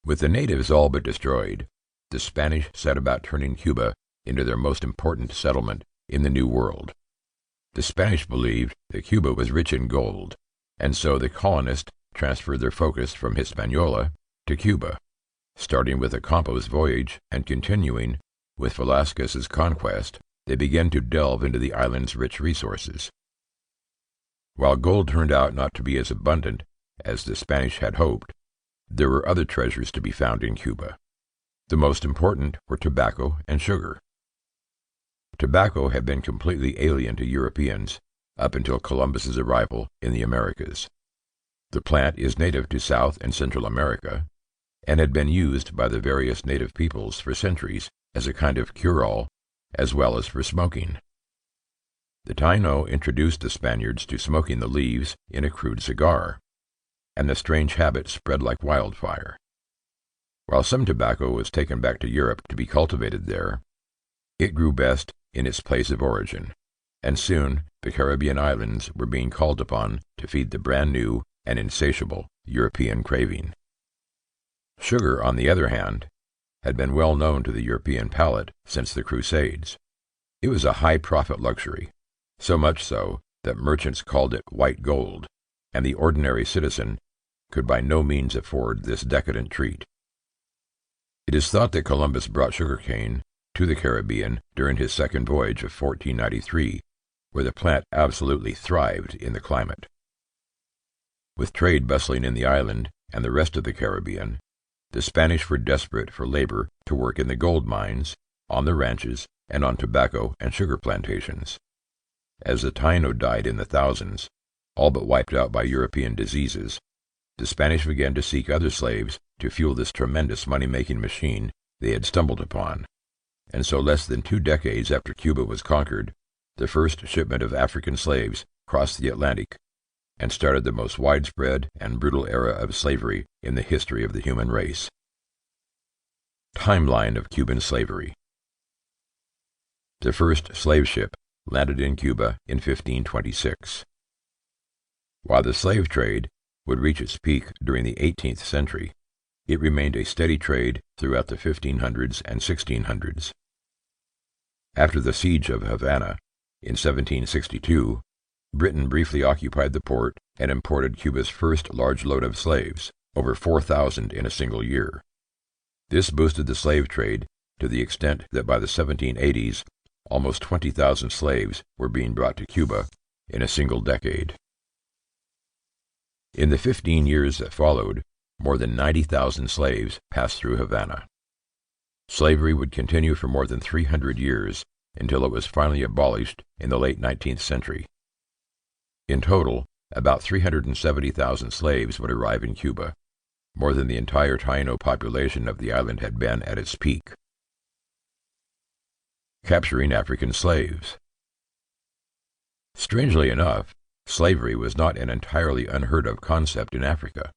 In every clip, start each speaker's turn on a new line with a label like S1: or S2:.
S1: With the natives all but destroyed, the Spanish set about turning Cuba into their most important settlement in the New World. The Spanish believed that Cuba was rich in gold, and so the colonists transferred their focus from Hispaniola to Cuba, starting with the Campos voyage and continuing with Velázquez's conquest. They began to delve into the island's rich resources. While gold turned out not to be as abundant as the Spanish had hoped, there were other treasures to be found in Cuba. The most important were tobacco and sugar. Tobacco had been completely alien to Europeans up until Columbus's arrival in the Americas. The plant is native to South and Central America and had been used by the various native peoples for centuries as a kind of cure-all as well as for smoking. The Taino introduced the Spaniards to smoking the leaves in a crude cigar, and the strange habit spread like wildfire. While some tobacco was taken back to Europe to be cultivated there, it grew best in its place of origin, and soon the Caribbean islands were being called upon to feed the brand new and insatiable European craving. Sugar, on the other hand, had been well known to the European palate since the Crusades. It was a high-profit luxury, so much so that merchants called it white gold, and the ordinary citizen could by no means afford this decadent treat. It is thought that Columbus brought sugarcane to the Caribbean during his second voyage of 1493, where the plant absolutely thrived in the climate. With trade bustling in the island and the rest of the Caribbean, the Spanish were desperate for labor to work in the gold mines, on the ranches, and on tobacco and sugar plantations. As the Taino died in the thousands, all but wiped out by European diseases, the Spanish began to seek other slaves to fuel this tremendous money-making machine they had stumbled upon, and so less than 2 decades after Cuba was conquered, the first shipment of African slaves crossed the Atlantic and started the most widespread and brutal era of slavery in the history of the human race. Timeline of Cuban slavery. The first slave ship landed in Cuba in 1526. While the slave trade would reach its peak during the 18th century, it remained a steady trade throughout the 1500s and 1600s. After the siege of Havana in 1762, Britain briefly occupied the port and imported Cuba's first large load of slaves, over 4,000 in a single year. This boosted the slave trade to the extent that by the 1780s, almost 20,000 slaves were being brought to Cuba in a single decade. In the 15 years that followed, more than 90,000 slaves passed through Havana. Slavery would continue for more than 300 years until it was finally abolished in the late 19th century. In total, about 370,000 slaves would arrive in Cuba, more than the entire Taino population of the island had been at its peak. Capturing African slaves. Strangely enough, slavery was not an entirely unheard-of concept in Africa.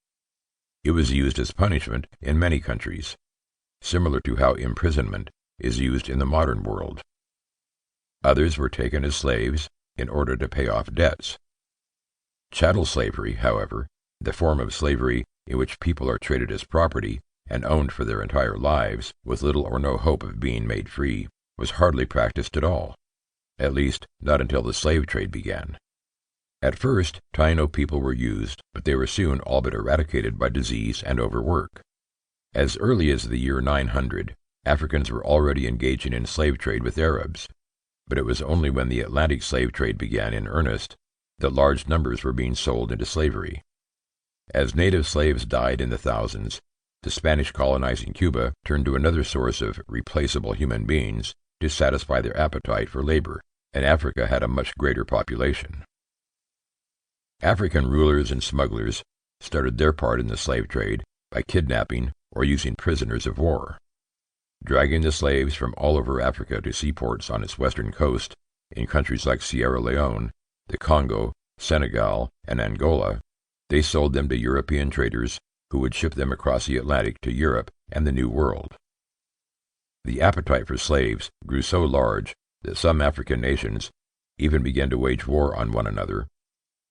S1: It was used as punishment in many countries, similar to how imprisonment is used in the modern world. Others were taken as slaves in order to pay off debts. Chattel slavery, however, the form of slavery in which people are traded as property and owned for their entire lives with little or no hope of being made free, was hardly practiced at all, at least not until the slave trade began. At first, Taino people were used, but they were soon all but eradicated by disease and overwork. As early as the year 900, Africans were already engaging in slave trade with Arabs, but it was only when the Atlantic slave trade began in earnest that large numbers were being sold into slavery. As native slaves died in the thousands, the Spanish colonizing Cuba turned to another source of replaceable human beings to satisfy their appetite for labor, and Africa had a much greater population. African rulers and smugglers started their part in the slave trade by kidnapping or using prisoners of war. Dragging the slaves from all over Africa to seaports on its western coast, in countries like Sierra Leone, the Congo, Senegal, and Angola, they sold them to European traders who would ship them across the Atlantic to Europe and the New World. The appetite for slaves grew so large that some African nations even began to wage war on one another,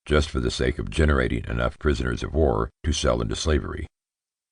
S1: just for the sake of generating enough prisoners of war to sell into slavery.